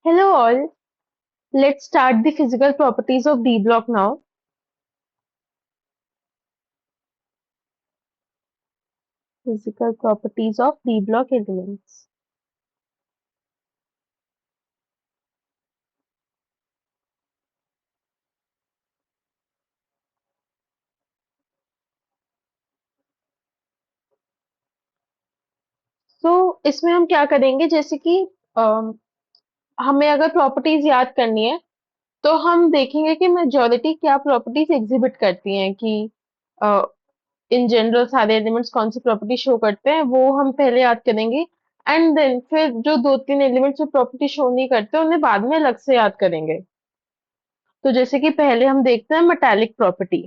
Hello all, let's start the physical properties of D block now. Physical properties of D block elements. तो इसमें हम क्या करेंगे जैसे कि अम, हमें अगर प्रॉपर्टीज याद करनी है तो हम देखेंगे कि मेजॉरिटी क्या प्रॉपर्टीज एग्जिबिट करती हैं कि इन जनरल सारे एलिमेंट्स कौन सी प्रॉपर्टी शो करते हैं वो हम पहले याद करेंगे एंड देन फिर जो दो तीन एलिमेंट्स जो प्रॉपर्टी शो नहीं करते उन्हें बाद में अलग से याद करेंगे। तो जैसे कि पहले हम देखते हैं मेटालिक प्रॉपर्टी।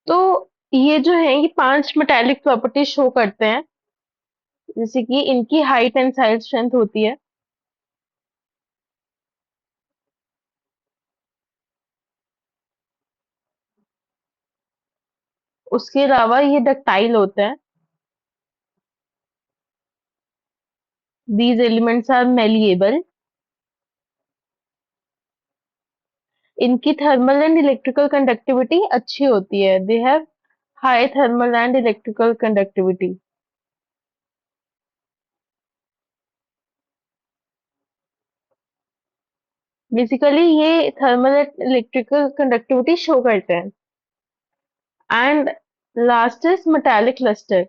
तो ये जो है ये 5 मेटालिक प्रॉपर्टीज शो करते हैं जैसे कि इनकी हाइट एंड साइज स्ट्रेंथ होती है। उसके अलावा ये डक्टाइल होते हैं। These elements are malleable. इनकी थर्मल एंड इलेक्ट्रिकल कंडक्टिविटी अच्छी होती है। They have high thermal and electrical conductivity. Basically ये thermal and electrical conductivity show करते हैं। And last is metallic lustre.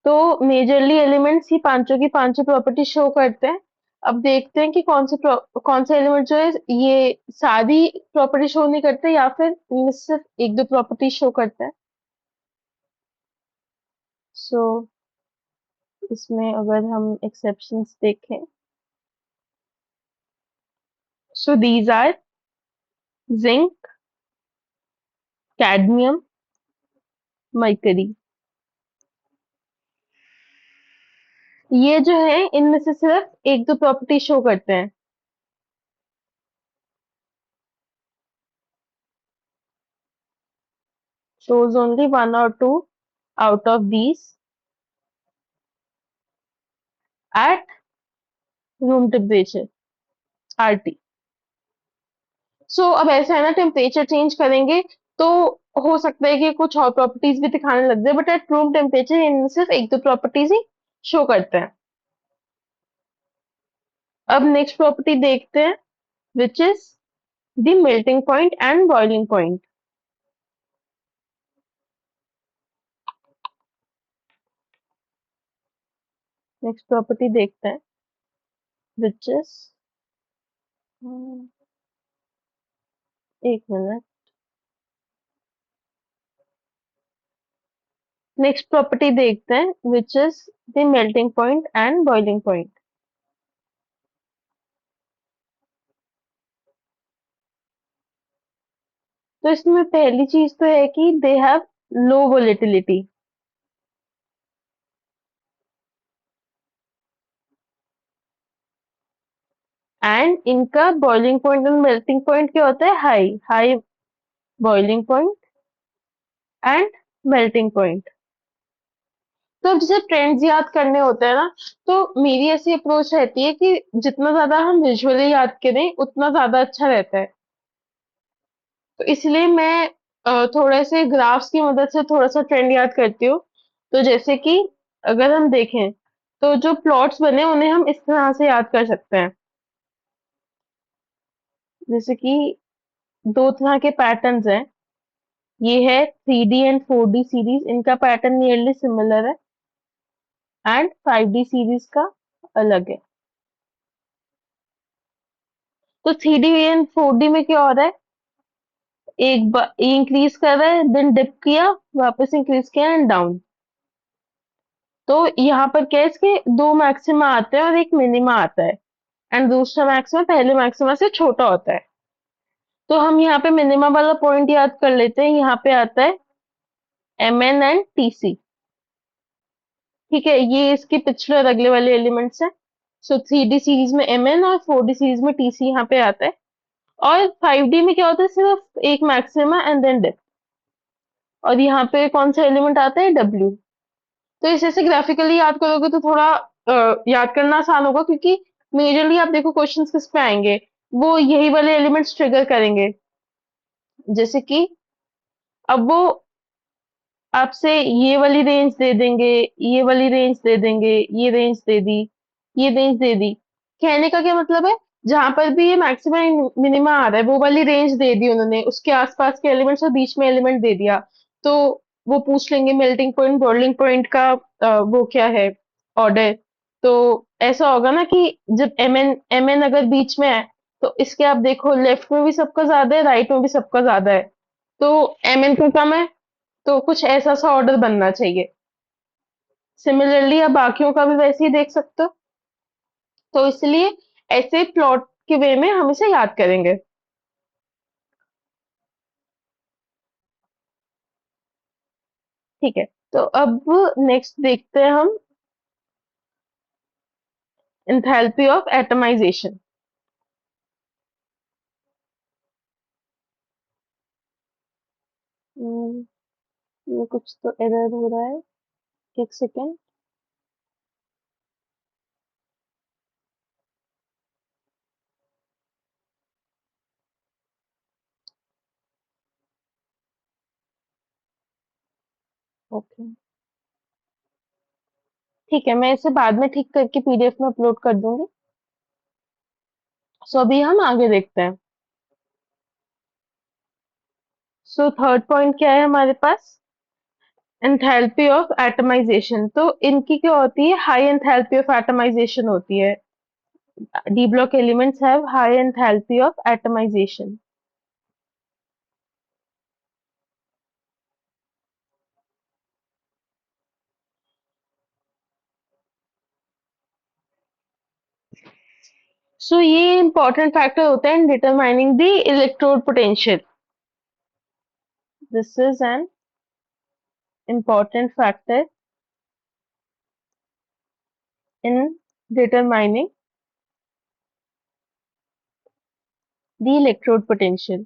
तो मेजरली एलिमेंट्स ही पांचों की पांचों प्रॉपर्टी शो करते हैं। अब देखते हैं कि कौन से एलिमेंट जो है ये सारी प्रॉपर्टी शो नहीं करते या फिर इनमें से सिर्फ एक दो प्रॉपर्टी शो करते हैं। सो इसमें अगर हम एक्सेप्शंस देखें, so these are zinc, cadmium, mercury. ये जो है इनमें से सिर्फ एक दो प्रॉपर्टी शो करते हैं। shows only one or two out of these at room temperature RT। सो अब ऐसा है ना, टेम्परेचर चेंज करेंगे तो हो सकता है कि कुछ और प्रॉपर्टीज भी दिखाने लग जाए, बट एट रूम टेम्परेचर इनमें सिर्फ एक दो प्रॉपर्टीज ही शो करते हैं। अब नेक्स्ट प्रॉपर्टी देखते हैं which is the melting point and boiling point. Next property देखते हैं विच इज, एक मिनट। नेक्स्ट प्रॉपर्टी देखते हैं which is the melting point and boiling point. तो इसमें पहली चीज तो है कि they have low volatility and इनका बॉइलिंग पॉइंट और मेल्टिंग पॉइंट क्या होता है, high high boiling point and melting point. तो अब जैसे ट्रेंड्स याद करने होते हैं ना, तो मेरी ऐसी अप्रोच रहती है कि जितना ज्यादा हम विजुअली याद करें उतना ज्यादा अच्छा रहता है। तो इसलिए मैं थोड़े से ग्राफ्स की मदद से थोड़ा सा ट्रेंड याद करती हूँ। तो जैसे कि अगर हम देखें तो जो प्लॉट्स बने उन्हें हम इस तरह से याद कर सकते हैं। जैसे कि दो तरह के पैटर्न्स हैं। ये है 3D एंड 4D सीरीज, इनका पैटर्न नियरली सिमिलर है एंड 5D सीरीज का अलग है। तो 3D एंड 4D में क्या हो रहा है, एक बार इंक्रीज कर रहा है देन डिप किया, वापस इंक्रीज किया एंड डाउन। तो यहाँ पर क्या है, इसके दो मैक्सिमा आते हैं और एक मिनिमा आता है एंड दूसरा मैक्सिमा पहले मैक्सिमा से छोटा होता है। तो हम यहाँ पे मिनिमा वाला पॉइंट याद कर लेते हैं। यहाँ पे आता है Mn एंड Tc। ठीक है, ये इसके पिछले और अगले वाले एलिमेंट्स हैं। सो 3D सीरीज में Mn और 4D सीरीज में Tc यहाँ पे आता है। और 5D में क्या होता है, सिर्फ एक मैक्सिमा एंड देन डेप्थ। और यहाँ पे कौन सा एलिमेंट आता है, W। तो इसे ऐसे ग्राफिकली याद करोगे तो थोड़ा याद करना आसान होगा, क्योंकि मेजरली आप देखो क्वेश्चंस किस पे आएंगे, वो यही वाले एलिमेंट्स ट्रिगर करेंगे। जैसे कि अब वो आपसे ये वाली रेंज दे देंगे, ये वाली रेंज दे देंगे, ये रेंज दे दी, ये रेंज दे दी। कहने का क्या मतलब है, जहां पर भी ये मैक्सिमा मिनिमा आ रहा है वो वाली रेंज दे दी उन्होंने, उसके आसपास के एलिमेंट्स और बीच में एलिमेंट दे दिया। तो वो पूछ लेंगे मेल्टिंग पॉइंट बॉइलिंग पॉइंट का वो क्या है, ऑर्डर। तो ऐसा होगा ना कि जब एम एन अगर बीच में है, तो इसके आप देखो लेफ्ट में भी सबका ज्यादा है, राइट में भी सबका ज्यादा है। तो एम एन का कम है, तो कुछ ऐसा सा ऑर्डर बनना चाहिए। सिमिलरली आप बाकियों का भी वैसे ही देख सकते हो। तो इसलिए ऐसे प्लॉट के वे में हम इसे याद करेंगे। ठीक है, तो अब नेक्स्ट देखते हैं हम एंथैल्पी ऑफ एटमाइजेशन। ये कुछ तो एरर हो रहा है, एक सेकेंड। ओके, ठीक है, मैं इसे बाद में ठीक करके पीडीएफ में अपलोड कर दूंगी। सो अभी हम आगे देखते हैं। सो थर्ड पॉइंट क्या है हमारे पास, एंथैल्पी ऑफ एटमाइजेशन। तो इनकी क्या होती है, हाई एंथैल्पी ऑफ एटमाइजेशन होती है। D block elements have high enthalpy of atomization. So ये important factor होता है in determining the electrode potential. This is an important factor in determining the electrode potential.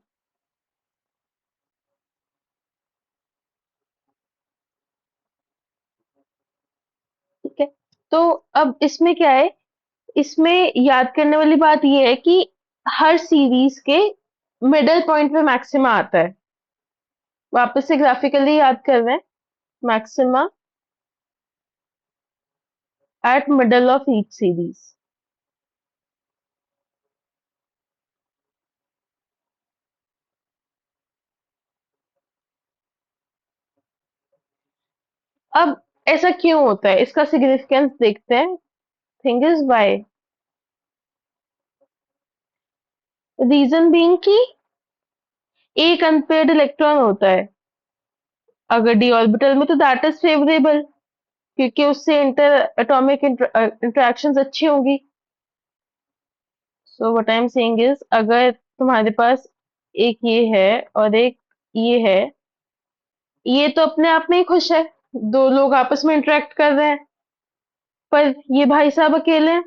ठीक है, तो अब इसमें क्या है, इसमें याद करने वाली बात ये है कि हर सीरीज के मिडल पॉइंट पे मैक्सिमा आता है। वापस से ग्राफिकली याद कर रहे हैं, maxima at middle of each series. अब ऐसा क्यों होता है, इसका सिग्निफिकेंस देखते हैं। Thing is why, reason being कि एक अनपेयर्ड इलेक्ट्रॉन होता है अगर डी ऑर्बिटल में, तो दैट इज फेवरेबल, क्योंकि उससे इंटर एटॉमिक इंटरेक्शंस अच्छी होंगी। So what I am saying is, अगर तुम्हारे पास एक ये है और एक ये है, ये तो अपने आप में ही खुश है, दो लोग आपस में इंटरेक्ट कर रहे हैं। पर ये भाई साहब अकेले हैं,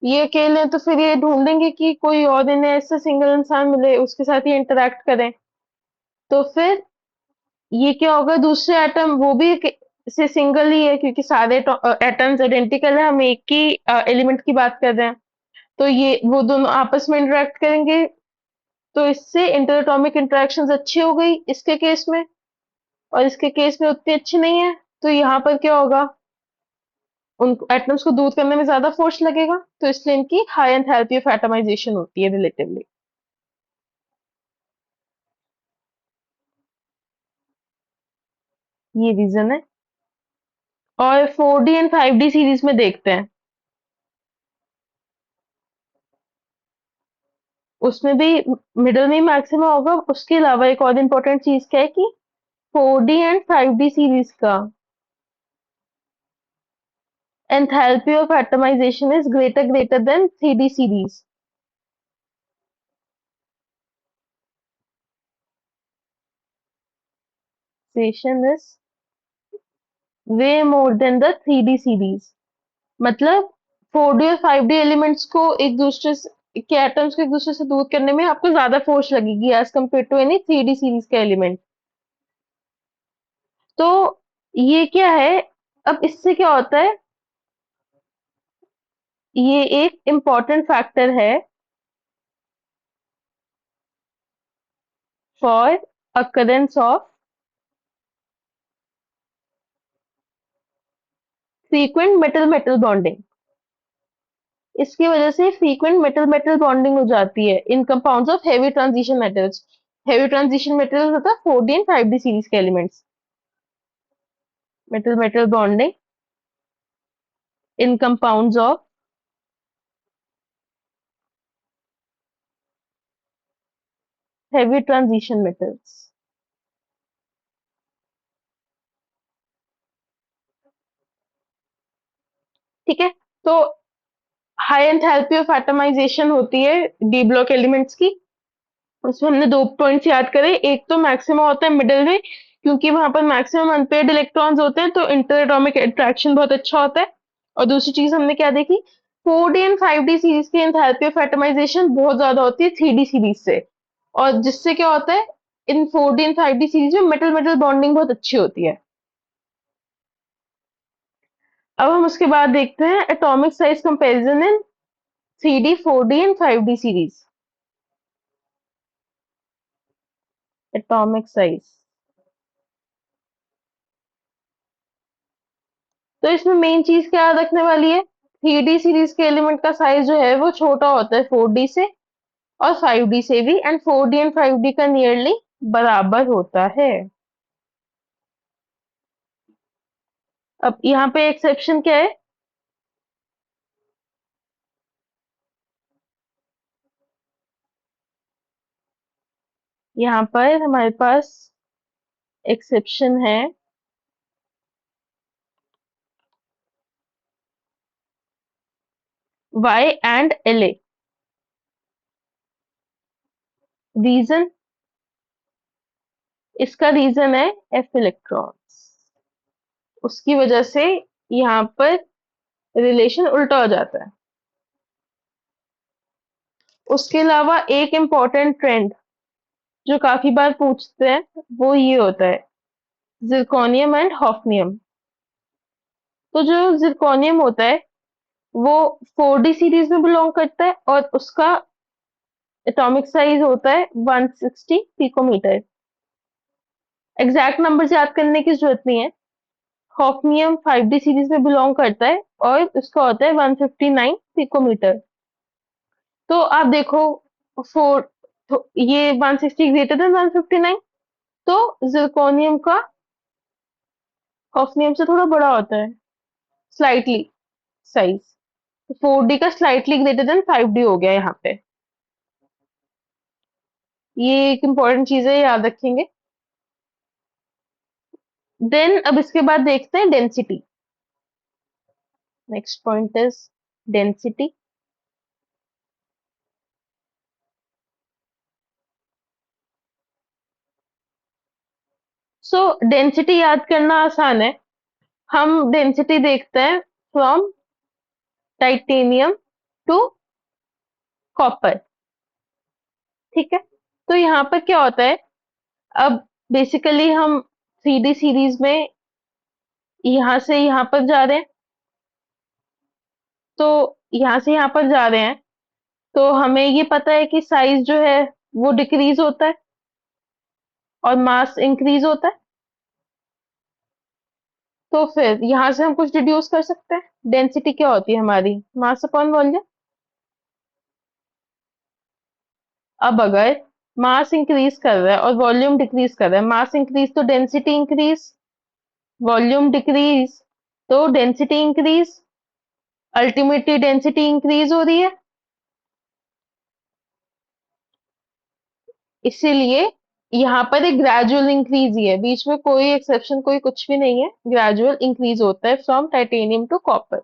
ये अकेले हैं, तो फिर ये ढूंढेंगे कि कोई और इन्हें ऐसा सिंगल इंसान मिले उसके साथ ये इंटरेक्ट करें। तो फिर ये क्या होगा, दूसरे एटम वो भी से सिंगल ही है, क्योंकि सारे एटम्स आइडेंटिकल है, हम एक ही एलिमेंट की बात कर रहे हैं। तो ये वो दोनों आपस में इंटरेक्ट करेंगे, तो इससे इंटर एटॉमिक इंटरेक्शंस अच्छी हो गई इसके केस में, और इसके केस में उतनी अच्छी नहीं है। तो यहाँ पर क्या होगा, उन एटम्स को दूर करने में ज्यादा फोर्स लगेगा, तो इसलिए इनकी हाई एंथैल्पी ऑफ एटमाइजेशन होती है रिलेटिवली। ये रीजन है। और 4D एंड 5D सीरीज में देखते हैं, उसमें भी मिडल में ही मैक्सिमा होगा। उसके अलावा एक और इम्पोर्टेंट चीज क्या है कि 4D एंड 5D सीरीज का enthalpy of atomization is greater than 3D series. Atomization is way more than the 3D series. मतलब 4D और 5D एलिमेंट्स को एक दूसरे से के एटम्स को एक दूसरे से दूर करने में आपको ज्यादा फोर्स लगेगी as compared to any 3D series के एलिमेंट। तो ये क्या है, अब इससे क्या होता है, ये एक इम्पॉर्टेंट फैक्टर है for occurrence of frequent metal metal bonding. इसकी वजह से फ्रीक्वेंट मेटल मेटल बॉन्डिंग हो जाती है in compounds of heavy transition metals. Heavy transition metals होता है 4D एंड 5D सीरीज के elements. Metal metal bonding in compounds of heavy transition metals. ठीक है, तो हाई एंथैल्पी ऑफ एटमाइजेशन होती है डी ब्लॉक एलिमेंट्स की। उसमें हमने 2 पॉइंट्स याद करे, एक तो मैक्सिमा होता है मिडिल में, क्योंकि वहां पर मैक्सिमम अनपेयर्ड इलेक्ट्रॉन्स होते हैं तो इंटर एटॉमिक अट्रैक्शन बहुत अच्छा होता है। और दूसरी चीज हमने क्या देखी, 4D एंड 5D सीरीज की एंथैल्पी ऑफ एटमाइजेशन बहुत ज्यादा होती है 3D सीरीज से। और जिससे क्या होता है, इन 4D एंड 5D सीरीज में मेटल मेटल बॉन्डिंग बहुत अच्छी होती है। अब हम उसके बाद देखते हैं atomic size comparison in 3D 4D and 5D series. Atomic size, तो इसमें मेन चीज क्या याद रखने वाली है, 3D सीरीज के एलिमेंट का साइज जो है वो छोटा होता है 4D से और 5D से भी, एंड 4D एंड 5D का नियरली बराबर होता है। अब यहाँ पे एक्सेप्शन क्या है, यहाँ पर हमारे पास एक्सेप्शन है Y एंड La। रीजन, इसका रीजन है F इलेक्ट्रॉन्स, उसकी वजह से यहाँ पर रिलेशन उल्टा हो जाता है। उसके अलावा एक इम्पॉर्टेंट ट्रेंड जो काफी बार पूछते हैं वो ये होता है जिरकोनियम एंड हॉफनियम। तो जो जिरकोनियम होता है वो 4D सीरीज में बिलोंग करता है और उसका एटॉमिक साइज होता है 160 पिकोमीटर। एग्जैक्ट नंबर्स याद करने की जरूरत नहीं है। हॉफनियम 5D सीरीज में बिलोंग करता है और उसका होता है 159 पिकोमीटर। तो आप देखो, फोर, तो ये 160 ग्रेटर देन 159, तो जिरकोनियम का हॉफनियम से थोड़ा बड़ा होता है स्लाइटली साइज। 4D का स्लाइटली ग्रेटर देन 5D हो गया यहाँ पे। ये एक इंपॉर्टेंट चीज है, याद रखेंगे। देन अब इसके बाद देखते हैं density. Next point is density. So density याद करना आसान है। हम डेंसिटी देखते हैं फ्रॉम टाइटेनियम टू कॉपर। ठीक है, तो यहाँ पर क्या होता है, अब बेसिकली हम 3D सीरीज में यहाँ से यहाँ पर जा रहे हैं, तो यहाँ से यहाँ पर जा रहे हैं, तो हमें ये पता है कि साइज जो है वो डिक्रीज होता है और मास इंक्रीज होता है। तो फिर यहाँ से हम कुछ डिड्यूस कर सकते हैं। डेंसिटी क्या होती है हमारी, मास अपॉन वॉल्यूम। अब अगर मास इंक्रीज कर रहा है और वॉल्यूम डिक्रीज कर रहा है, मास इंक्रीज तो डेंसिटी इंक्रीज, वॉल्यूम डिक्रीज तो density increase, ultimately density increase हो रही है। इसीलिए यहाँ पर एक ग्रेजुअल इंक्रीज ही है, बीच में कोई एक्सेप्शन कोई कुछ भी नहीं है, ग्रेजुअल इंक्रीज होता है फ्रॉम टाइटेनियम टू कॉपर।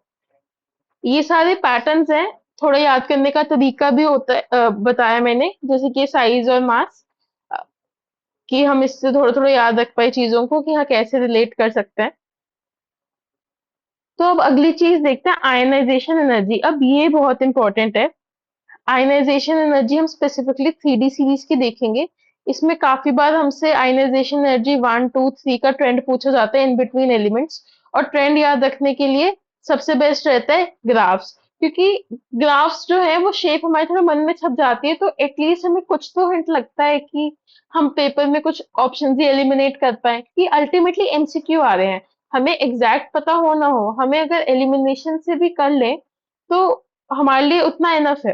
ये सारे पैटर्न्स हैं, थोड़ा याद करने का तरीका भी होता है, बताया मैंने, जैसे कि साइज और मास कि हम इससे थोड़ा थोड़ा याद रख पाए चीजों को कि हाँ कैसे रिलेट कर सकते हैं। तो अब अगली चीज देखते हैं, आयनाइजेशन एनर्जी। अब ये बहुत इंपॉर्टेंट है। आयनाइजेशन एनर्जी हम स्पेसिफिकली 3D सीरीज की देखेंगे। इसमें काफी बार हमसे आयनाइजेशन एनर्जी 1 2 3 का ट्रेंड पूछा जाता है इन बिटवीन एलिमेंट्स। और ट्रेंड याद रखने के लिए सबसे बेस्ट रहता है ग्राफ्स, क्योंकि ग्राफ्स जो है वो शेप हमारे थोड़ा मन में छप जाती है, तो एटलीस्ट हमें कुछ तो हिंट लगता है कि हम पेपर में कुछ ऑप्शन ही एलिमिनेट कर पाए, कि अल्टीमेटली एमसीक्यू आ रहे हैं। हमें एग्जैक्ट पता हो ना हो, हमें अगर एलिमिनेशन से भी कर ले तो हमारे लिए उतना इनफ है।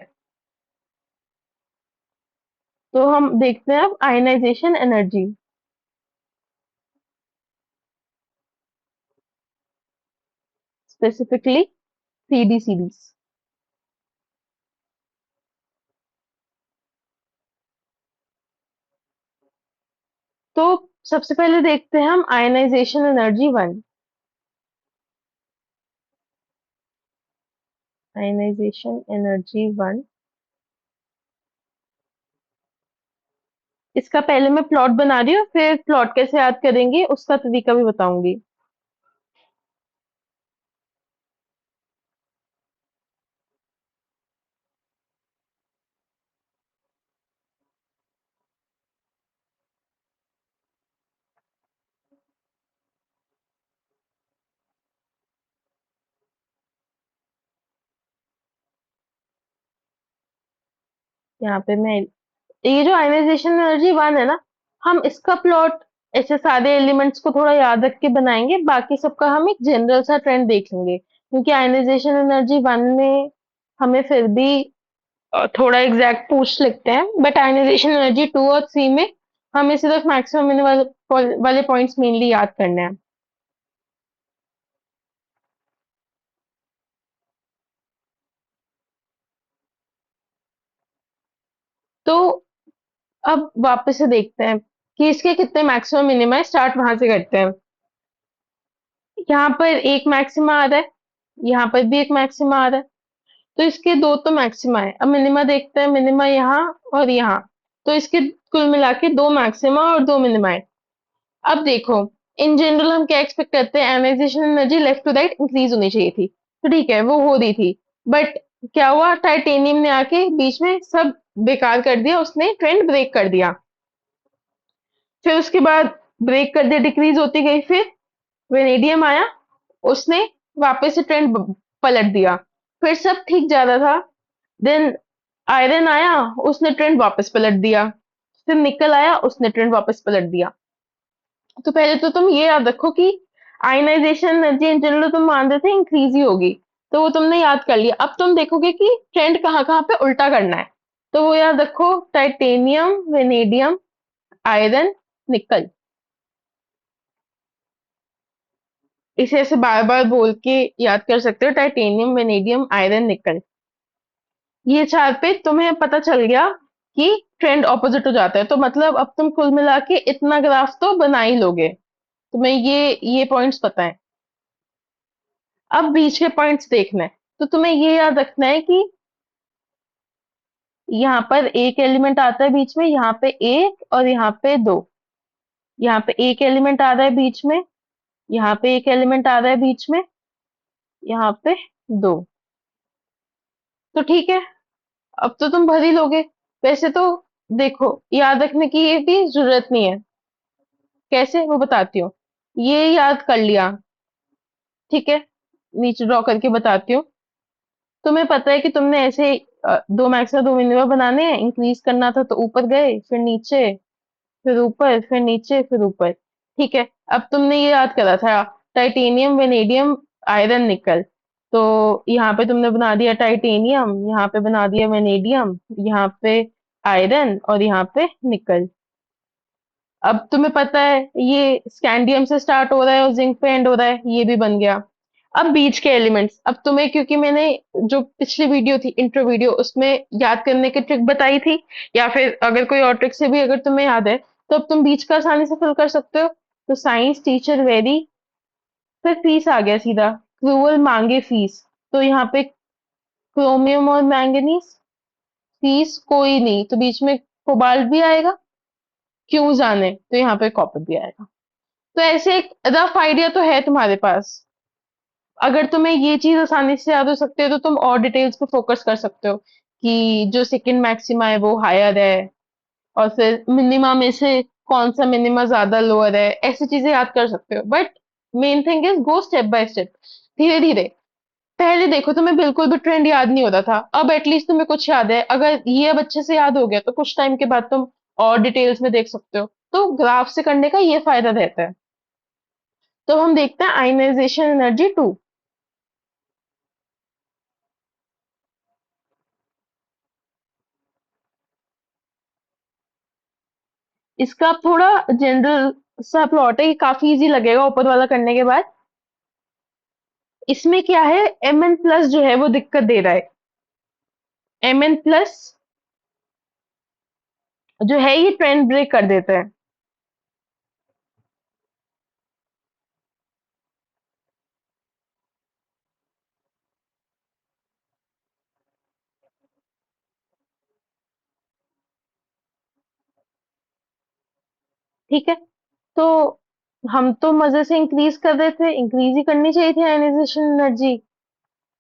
तो हम देखते हैं अब ionization energy specifically 3D series. तो सबसे पहले देखते हैं हम आयनाइजेशन एनर्जी 1। आयनाइजेशन एनर्जी 1, इसका पहले मैं प्लॉट बना रही हूँ, फिर प्लॉट कैसे याद करेंगे उसका तरीका भी बताऊंगी। यहाँ पे मैं, ये जो आयनाइजेशन एनर्जी 1 है ना, हम इसका प्लॉट ऐसे सारे एलिमेंट्स को थोड़ा याद रख के बनाएंगे, बाकी सबका हम एक जनरल सा ट्रेंड देख लेंगे, क्योंकि आयनाइजेशन एनर्जी 1 में हमें फिर भी थोड़ा एग्जैक्ट पूछ लेते हैं, बट आयनाइजेशन एनर्जी 2 और 3 में हमें सिर्फ मैक्सिमम मिनिमम वाले पॉइंट्स मेनली याद करने हैं। तो अब वापस से देखते हैं कि इसके कितने मैक्सिमम मिनिमा है, स्टार्ट वहां से करते हैं। यहाँ पर एक मैक्सिमा आ रहा है, यहाँ पर भी एक मैक्सिमा आ रहा है, तो इसके दो तो मैक्सिमा है। अब मिनिमा देखते हैं, मिनिमा यहाँ और यहाँ, तो इसके कुल मिला के दो मैक्सिमा और दो मिनिमा है। अब देखो, इन जनरल हम क्या एक्सपेक्ट करते हैं, ionisation energy left to right increase होनी चाहिए थी, तो ठीक है वो हो रही थी। बट क्या हुआ, टाइटेनियम ने आके बीच में सब बेकार कर दिया, उसने ट्रेंड ब्रेक कर दिया। फिर उसके बाद ब्रेक कर दिया, डिक्रीज होती गई, फिर वेनेडियम आया, उसने वापस से ट्रेंड पलट दिया, फिर सब ठीक जा रहा था। देन आयरन आया, उसने ट्रेंड वापस पलट दिया। फिर निकल आया, उसने ट्रेंड वापस पलट दिया। तो पहले तो तुम ये याद रखो कि आयनाइजेशन एनर्जी इन जनरल तुम मान रहे थे इंक्रीज ही होगी, तो वो तुमने याद कर लिया। अब तुम देखोगे कि ट्रेंड कहाँ कहाँ पे उल्टा करना है, तो वो याद रखो, टाइटेनियम, वेनेडियम, आयरन, निकल। इसे ऐसे बार बार बोल के याद कर सकते हो, टाइटेनियम, वेनेडियम, आयरन, निकल। ये चार पे तुम्हें पता चल गया कि ट्रेंड ऑपोजिट हो जाता है, तो मतलब अब तुम कुल मिला के इतना ग्राफ तो बना ही लोगे। तुम्हें ये पॉइंट्स पता है। अब बीच के पॉइंट्स देखना है, तो तुम्हें ये याद रखना है कि यहाँ पर एक एलिमेंट आता है बीच में, यहाँ पे एक और यहाँ पे दो। यहाँ पे एक एलिमेंट आ रहा है बीच में, यहाँ पे एक एलिमेंट आ रहा है बीच में, यहाँ पे दो। तो ठीक है, अब तो तुम भर ही लोगे। वैसे तो देखो, याद रखने की ये भी जरूरत नहीं है। कैसे, वो बताती हूँ। ये याद कर लिया, ठीक है, नीचे ड्रॉ करके बताती हूँ। तुम्हें पता है कि तुमने ऐसे दो मैक्सिमा दो मिनिमा बनाने हैं, इंक्रीज करना था तो ऊपर गए, फिर नीचे, फिर ऊपर, फिर नीचे, फिर ऊपर। ठीक है, अब तुमने ये याद करा था, टाइटेनियम, वेनेडियम, आयरन, निकल। तो यहाँ पे तुमने बना दिया टाइटेनियम, यहाँ पे बना दिया वेनेडियम, यहाँ पे आयरन और यहाँ पे निकल। अब तुम्हें पता है ये स्कैंडियम से स्टार्ट हो रहा है और जिंक पे एंड हो रहा है, ये भी बन गया। अब बीच के एलिमेंट्स, अब तुम्हें, क्योंकि मैंने जो पिछली वीडियो थी इंट्रो वीडियो, उसमें याद करने की ट्रिक बताई थी, या फिर अगर कोई और ट्रिक से भी अगर तुम्हें याद है, तो अब तुम बीच का आसानी से फिल कर सकते हो। तो साइंस टीचर वेरी, फिर फीस आ गया सीधा, क्रूअल मांगे फीस। तो यहाँ पे क्रोमियम और मैंगनीज, फीस कोई नहीं, तो बीच में कोबाल्ट भी आएगा। क्यों जाने, तो यहाँ पे कॉपर भी आएगा। तो ऐसे एक रफ आइडिया तो है तुम्हारे पास। अगर तुम्हें ये चीज आसानी से याद हो सकती है तो तुम और डिटेल्स पे फोकस कर सकते हो कि जो सेकंड मैक्सिमा है वो हायर है, और फिर मिनिमा में से कौन सा मिनिमा ज्यादा लोअर है, ऐसी चीजें याद कर सकते हो। But main thing is go step by step, धीरे धीरे। पहले देखो तुम्हें बिल्कुल भी ट्रेंड याद नहीं होता था, अब एटलीस्ट तुम्हें कुछ याद है। अगर ये अब अच्छे से याद हो गया तो कुछ टाइम के बाद तुम और डिटेल्स में देख सकते हो। तो ग्राफ से करने का ये फायदा रहता है। तो हम देखते हैं आयनाइजेशन एनर्जी टू। इसका थोड़ा जनरल सा प्लॉट है, ये काफी इजी लगेगा ऊपर वाला करने के बाद। इसमें क्या है, एम एन प्लस जो है वो दिक्कत दे रहा है। एम एन प्लस जो है ये ट्रेंड ब्रेक कर देता है। ठीक है, तो हम तो मजे से इंक्रीज कर रहे थे, इंक्रीज ही करनी चाहिए थी आयनाइजेशन एनर्जी।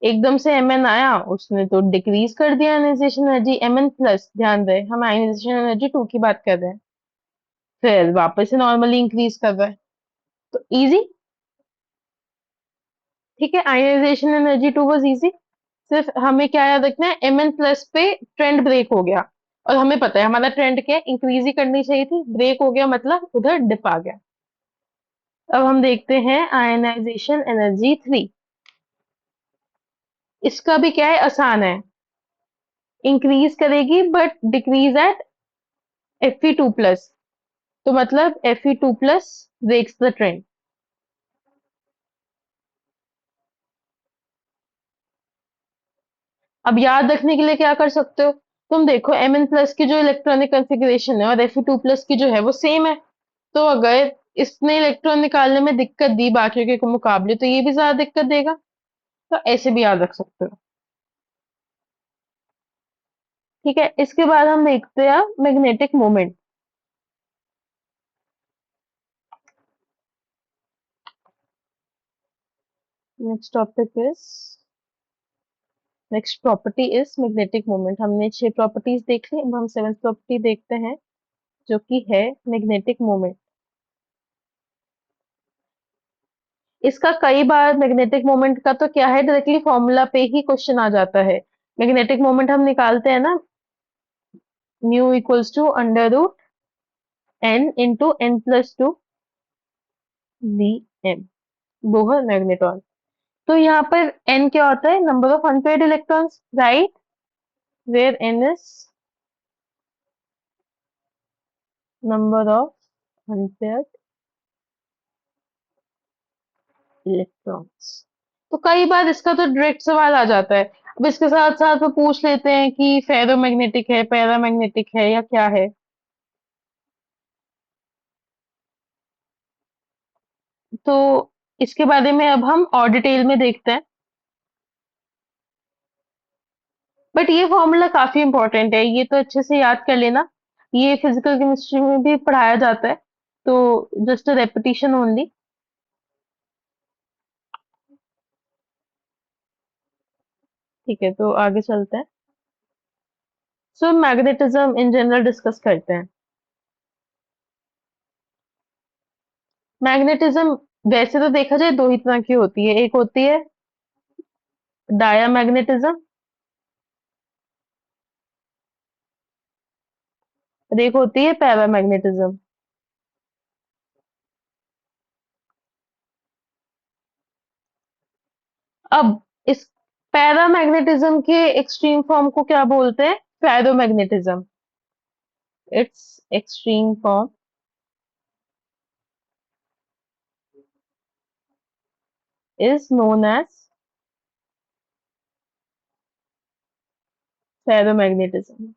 एकदम से एम एन आया, उसने तो डिक्रीज कर दिया ionisation energy. M N plus, ध्यान रहे हम आयनाइजेशन एनर्जी टू की बात कर रहे हैं, फिर वापस से नॉर्मली इंक्रीज कर रहा है। तो इजी। ठीक है, ionisation energy two was easy. सिर्फ हमें क्या याद रखना है, एम एन प्लस पे ट्रेंड ब्रेक हो गया, और हमें पता है हमारा ट्रेंड क्या है, इंक्रीज ही करनी चाहिए थी, ब्रेक हो गया मतलब उधर डिप आ गया। अब हम देखते हैं आयनाइजेशन एनर्जी थ्री। इसका भी क्या है, आसान है। इंक्रीज करेगी but decrease at Fe2 two plus. तो मतलब Fe2 plus breaks the trend. अब याद रखने के लिए क्या कर सकते हो, तुम देखो एम एन प्लस की जो इलेक्ट्रॉनिक कॉन्फ़िगरेशन है और Fe2 प्लस की जो है वो सेम है। तो अगर इसने इलेक्ट्रॉन निकालने में दिक्कत दी बाकियों के मुकाबले, तो ये भी ज्यादा दिक्कत देगा। तो ऐसे भी याद रख सकते हो। ठीक है, इसके बाद हम देखते हैं magnetic moment. Next topic is next property is magnetic moment. हमने 6 प्रॉपर्टीज देख ली, अब हम 7th प्रॉपर्टी देखते हैं, जो कि है मैग्नेटिक मोमेंट। इसका कई बार मैग्नेटिक मोमेंट का तो क्या है, डायरेक्टली फॉर्मूला पे ही क्वेश्चन आ जाता है। मैग्नेटिक मोमेंट हम निकालते हैं ना, mu equals to under root N into N plus two B M, Bohr magneton. तो यहाँ पर एन क्या होता है, number of unpaired electrons, right, where N is number of unpaired electrons. तो कई बार इसका तो डायरेक्ट सवाल आ जाता है। अब इसके साथ साथ वो पूछ लेते हैं कि फेरोमैग्नेटिक है, पैरामैग्नेटिक है, या क्या है। तो इसके बारे में अब हम और डिटेल में देखते हैं। बट ये फॉर्मूला काफी इंपॉर्टेंट है, ये तो अच्छे से याद कर लेना। ये फिजिकल केमिस्ट्री में भी पढ़ाया जाता है, तो जस्ट अ रेपिटेशन ओनली। ठीक है, तो आगे चलते हैं। सो मैग्नेटिज्म इन जनरल डिस्कस करते हैं। मैग्नेटिज्म वैसे तो देखा जाए दो ही तरह की होती है, एक होती है डायामैग्नेटिज्म और एक होती है पैरामैग्नेटिज्म। अब इस पैरामैग्नेटिज्म के एक्सट्रीम फॉर्म को क्या बोलते हैं, ferromagnetism. Its extreme form is known as ferromagnetism.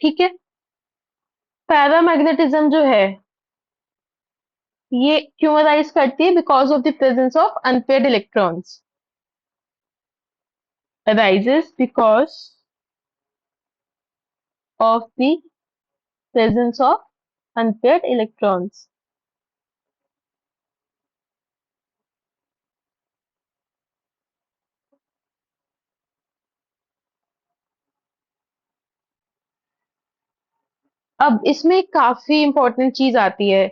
ठीक है, पैरामैग्नेटिज्म जो है ये क्यों अराइज करती है, because of the presence of unpaired electrons. arises because of the presence of unpaired electrons. अब इसमें काफी इंपॉर्टेंट चीज आती है,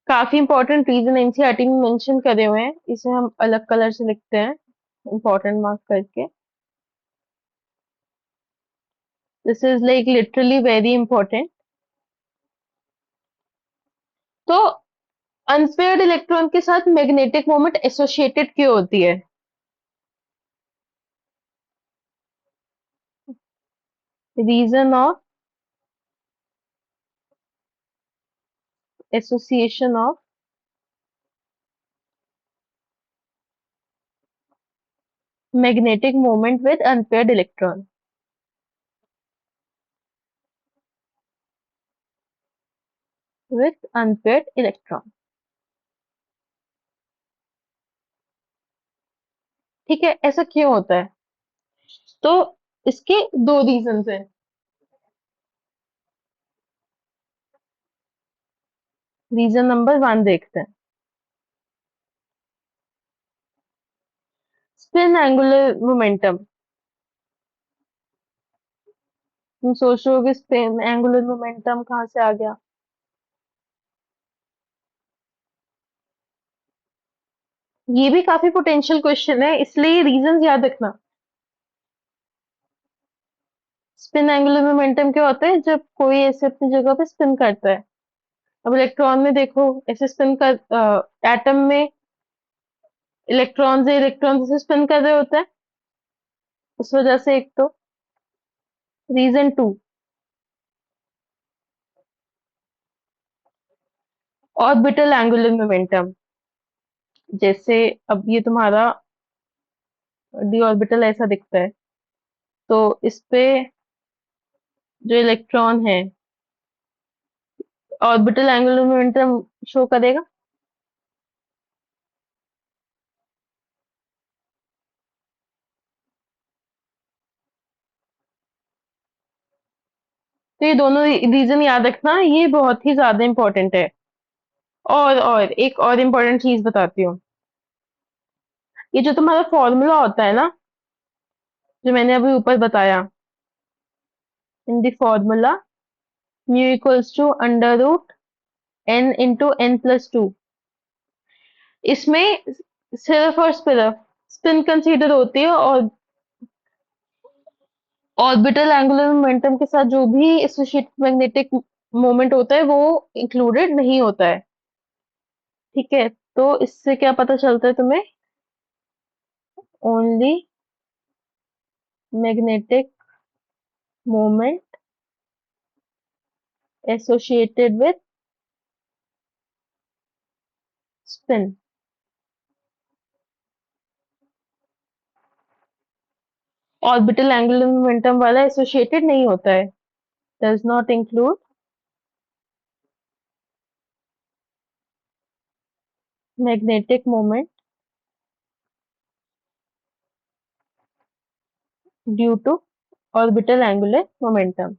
काफी इंपॉर्टेंट रीजन एनसीईआरटी में मेंशन करे हुए हैं, इसे हम अलग कलर से लिखते हैं इंपॉर्टेंट मार्क करके। This is like literally very important. तो अनपेयर्ड इलेक्ट्रॉन के साथ मैग्नेटिक मोमेंट एसोसिएटेड क्यों होती है? Reason of association of magnetic moment with unpaired electron, with unpaired electron. ठीक है, ऐसा क्यों होता है? तो इसके दो रीजन हैं। रीजन नंबर वन देखते हैं। Spin angular momentum. तुम सोच रहे हो कि स्पिन एंगुलर मोमेंटम कहाँ से आ गया? ये भी काफी पोटेंशियल क्वेश्चन है, इसलिए रीजंस याद रखना। स्पिन एंगुलर मोमेंटम क्या होता है? जब कोई ऐसे अपनी जगह पे स्पिन करता है। अब इलेक्ट्रॉन में देखो, ऐसे स्पिन कर, एटम में इलेक्ट्रॉन से स्पिन कर रहे होते हैं, उस वजह से एक तो। Reason two, orbital angular momentum. जैसे अब ये तुम्हारा डी ऑर्बिटल ऐसा दिखता है, तो इस पे जो इलेक्ट्रॉन है, ऑर्बिटल एंगुलर मोमेंटम शो करेगा। तो ये दोनों रीजन याद रखना, ये बहुत ही ज्यादा इंपॉर्टेंट है। और एक और इम्पोर्टेंट चीज बताती हूँ। ये जो तुम्हारा फॉर्मूला होता है ना, जो मैंने अभी ऊपर बताया, in the formula mu equals to under root N into N plus two, इसमें सिर्फ और सिर्फ स्पिन कंसीडर होती है, और ऑर्बिटल एंगुलर मोमेंटम के साथ जो भी एसोसिएटेड मैग्नेटिक मोमेंट होता है वो इंक्लूडेड नहीं होता है। ठीक है, तो इससे क्या पता चलता है तुम्हें? Only magnetic moment associated with spin. Orbital angular momentum वाला एसोसिएटेड नहीं होता है, does not include magnetic moment due to orbital angular momentum.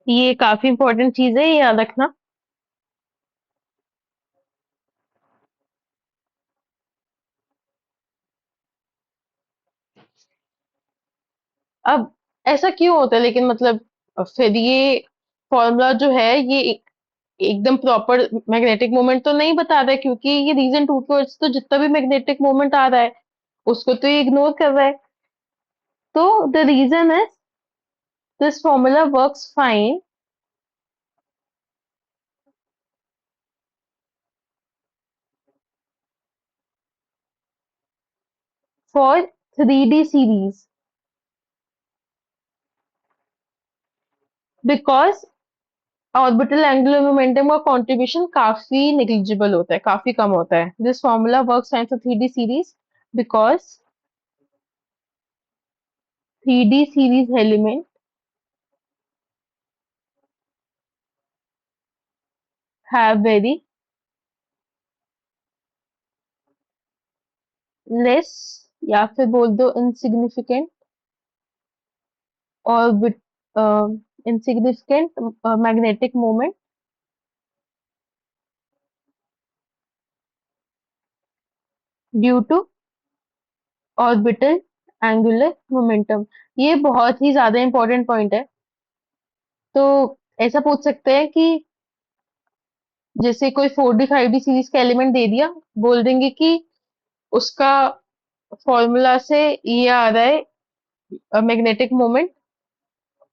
ये काफी इंपॉर्टेंट चीज है, ये याद रखना। अब ऐसा क्यों होता है लेकिन, मतलब फिर ये फॉर्मूला जो है ये एकदम प्रॉपर मैग्नेटिक मोमेंट तो नहीं बता रहा है, क्योंकि ये रीजन टू की वजह से तो जितना भी मैग्नेटिक मोमेंट आ रहा है उसको तो ये इग्नोर कर रहा है। तो the reason is this formula works fine for 3D series, because orbital angular momentum का कंट्रीब्यूशन काफी नेग्लिजिबल होता है, काफी कम होता है. This formula works times 3D series because 3D series element have very less, या फिर बोल दो insignificant orbit insignificant magnetic moment due to orbital angular momentum. ये बहुत ही ज्यादा इंपॉर्टेंट पॉइंट है. तो ऐसा पूछ सकते हैं कि जैसे कोई 4D 5D सीरीज का एलिमेंट दे दिया, बोल देंगे कि उसका फॉर्मूला से ये आ रहा है मैग्नेटिक मोमेंट,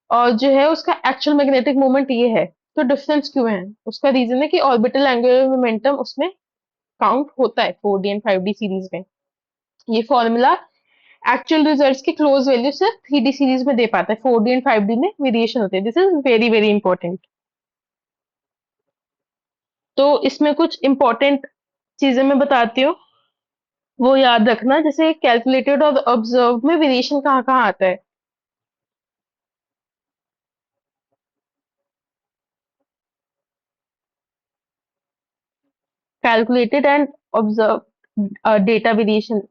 और जो है उसका एक्चुअल मैग्नेटिक मोमेंट ये है. तो डिफरेंस क्यों है? उसका रीजन है कि ऑर्बिटल एंगुलर मोमेंटम उसमें काउंट होता है 4D एंड 5D सीरीज में. ये फॉर्मूला एक्चुअल रिजल्ट्स की क्लोज वैल्यू सिर्फ 3D सीरीज में दे पाता है. 4D एंड 5D में वेरिएशन होते हैं. This is very very important. तो इसमें कुछ इंपॉर्टेंट चीजें मैं बताती हूँ, वो याद रखना. जैसे कैलकुलेटेड और ऑब्जर्व में वेरिएशन कहाँ कहाँ आता है. Calculated and observe data variation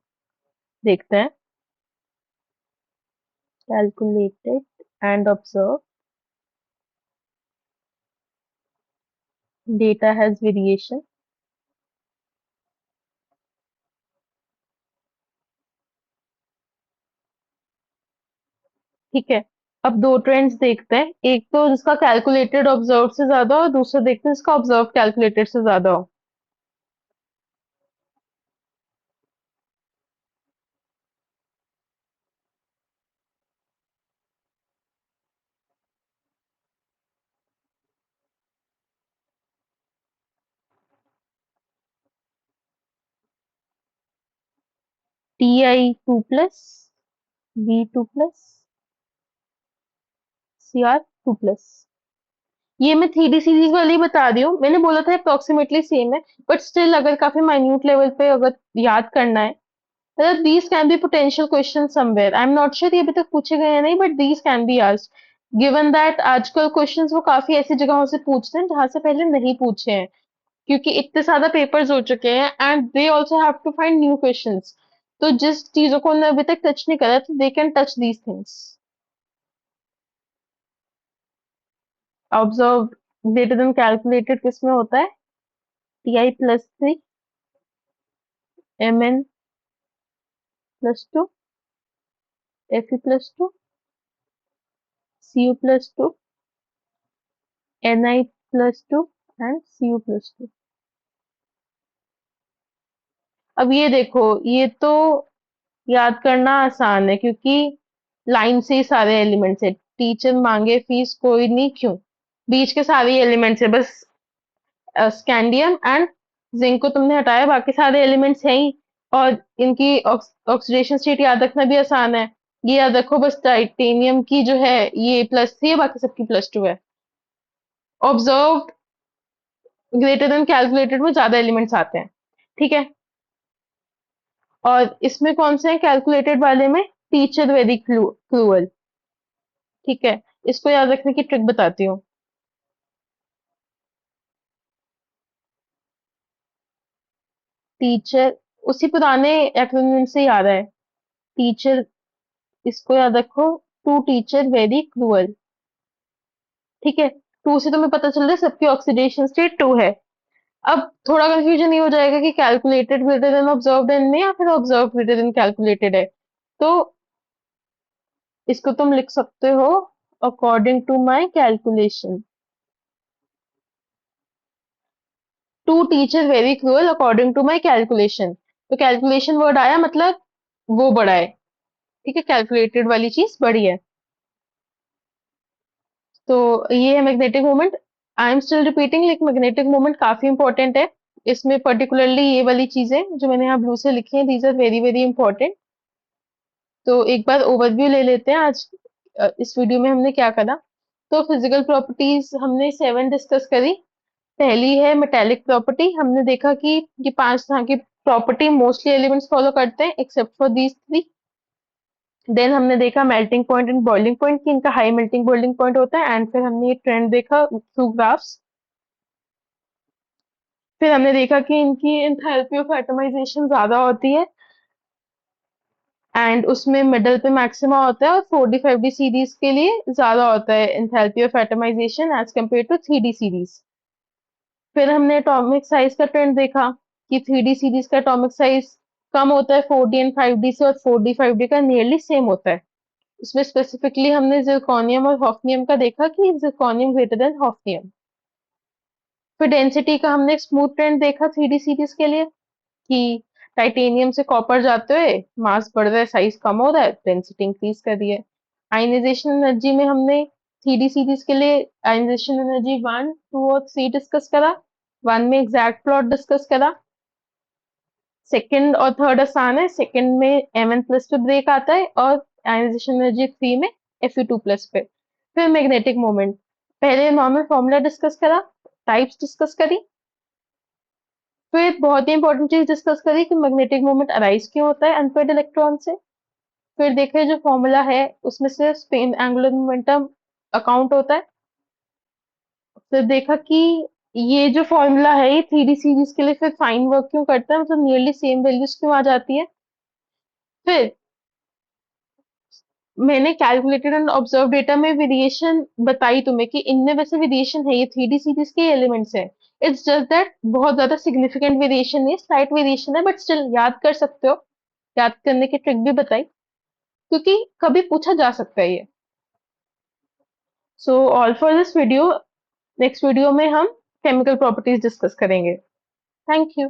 देखते हैं. Calculated and observe data has variation. ठीक है. अब दो ट्रेंड्स देखते हैं, एक तो जिसका कैलकुलेटेड ऑब्जर्व से ज्यादा हो, दूसरा देखते हैं जिसका ऑब्जर्व कैलकुलेटेड से ज्यादा हो. Ti2 plus V2 plus Cr2 plus. ये मैं 3D सीरीज वाली बता रही हूँ. मैंने बोला था अप्रोक्सीमेटली सेम है, बट स्टिल अगर काफी माइन्यूट लेवल पे अगर याद करना है, मतलब these can be potential questions somewhere. I'm not sure ये अभी तक पूछे गए हैं नहीं, but these can be asked. Given that आजकल क्वेश्चंस वो काफी ऐसी जगहों से पूछते हैं जहां से पहले नहीं पूछे हैं, क्योंकि इतने ज्यादा पेपर्स हो चुके हैं and they also have to find new questions. तो जिस चीजों को उन्होंने अभी तक टच नहीं करा, तो they can touch these things. Observe greater than calculated किस में होता है? Ti+3 Mn+2 Fe+2 Cu+2 Ni+2 and Cu+2. अब ये देखो, ये तो याद करना आसान है क्योंकि लाइन से ही सारे एलिमेंट्स है. टीचर मांगे फीस कोई नहीं क्यों, बीच के सारे एलिमेंट्स है. बस स्कैंडियम एंड जिंक को तुमने हटाया, बाकी सारे एलिमेंट्स हैं ही. और इनकी ऑक्सीडेशन स्टेट याद रखना भी आसान है. ये याद रखो, बस टाइटेनियम की जो है ये +3 है, बाकी सबकी +2 है. ऑब्जर्व ग्रेटर देन कैलकुलेटेड में ज्यादा एलिमेंट्स आते हैं. ठीक है. और इसमें कौन से हैं कैलकुलेटेड वाले में? Teacher very cruel. ठीक है. इसको याद रखने की ट्रिक बताती हूँ. टीचर उसी पुराने एक्रोनिम से याद है. टीचर, इसको याद रखो. To teacher very cruel. ठीक है. टू से तुम्हें पता चल रहा है सबकी ऑक्सीडेशन स्टेट 2 है. अब थोड़ा कंफ्यूजन ये हो जाएगा कि calculated greater than observed N में या फिर ऑब्जर्व ग्रेटर देन कैलकुलेटेड है. तो इसको तुम लिख सकते हो according to my calculation. To teacher very cruel according to my calculation. तो कैलकुलेशन वर्ड आया, मतलब वो बड़ा है. ठीक है. कैलकुलेटेड वाली चीज बड़ी है. तो ये है magnetic moment. I am still repeating, like magnetic moment काफी इंपॉर्टेंट है. इसमें पर्टिकुलरली ये वाली चीजें जो मैंने यहाँ ब्लू से लिखी हैं, these are very very important. तो एक बार ओवरव्यू ले लेते हैं आज. इस वीडियो में हमने क्या करा. तो फिजिकल प्रॉपर्टीज हमने 7 डिस्कस करी। पहली है मेटेलिक प्रॉपर्टी। हमने देखा कि ये 5 तरह की प्रॉपर्टी मोस्टली एलिमेंट्स फॉलो करते हैं एक्सेप्ट फॉर दीज 3। देन हमने देखा melting point and boiling point कि इनका हाई मेल्टिंग बॉइलिंग पॉइंट होता है। एंड फिर हमने ये ट्रेंड देखा थ्रू ग्राफ्स। फिर हमने देखा कि इनकी एंथैल्पी ऑफ एटमाइजेशन ज्यादा होती है एंड उसमें मिडल पे मैक्सिमा होता है, और 4D 5D सीरीज के लिए ज्यादा होता है enthalpy of atomisation as compared to 3D series. फिर हमने एटॉमिक साइज का ट्रेंड देखा कि 3D सीरीज का एटॉमिक साइज कम होता है 4D एंड 5D से, और 4D 5D का नियरली सेम होता है। इसमें स्पेसिफिकली हमने जिरकोनियम और हॉफनियम का देखा कि जिरकोनियम ग्रेटर देन हॉफनियम। फिर डेंसिटी का हमने एक स्मूथ ट्रेंड देखा 3D सीरीज के लिए कि टाइटेनियम से कॉपर जाते हुए मास बढ़ रहा है, साइज कम हो रहा है, डेंसिटी इंक्रीज कर रही है। आयनाइजेशन एनर्जी में हमने 3D सीरीज के लिए आयनाइजेशन एनर्जी 1, 2 और 3 डिस्कस करा। 1 में एग्जैक्ट प्लॉट डिस्कस करा। सेकंड और थर्ड आसान है। सेकंड में Mn+ पे ब्रेक आता है, और आयनाइजेशन एनर्जी 3 में Fe2+ पे। फिर मैग्नेटिक मोमेंट, पहले नॉर्मल फॉर्मूला डिस्कस करा, टाइप्स डिस्कस करी, फिर बहुत ही इंपॉर्टेंट चीज डिस्कस करी कि मैग्नेटिक मोमेंट अराइज क्यों होता है अनपेयर्ड इलेक्ट्रॉन से। फिर देखे जो फॉर्मूला है उसमें से स्पिन एंगुलर मोमेंटम अकाउंट होता है। फिर देखा कि ये जो फॉर्मूला है ये 3D सीरीज के लिए फिर फाइन वर्क क्यों करता है, मतलब नियरली सेम वैल्यूज क्यों आ जाती है। फिर मैंने कैलकुलेटेड एंड ऑब्जर्व डेटा में वेरिएशन बताई तुम्हें कि इनमें वैसे वेरिएशन है, ये 3D सीरीज के एलिमेंट्स है। इट्स जस्ट दैट बहुत ज्यादा सिग्निफिकेंट वेरिएशन नहीं, स्लाइट वेरिएशन है, बट स्टिल याद कर सकते हो। याद करने की ट्रिक भी बताई क्योंकि कभी पूछा जा सकता है ये। So all for this video. Next video में हम केमिकल प्रॉपर्टीज डिस्कस करेंगे। Thank you.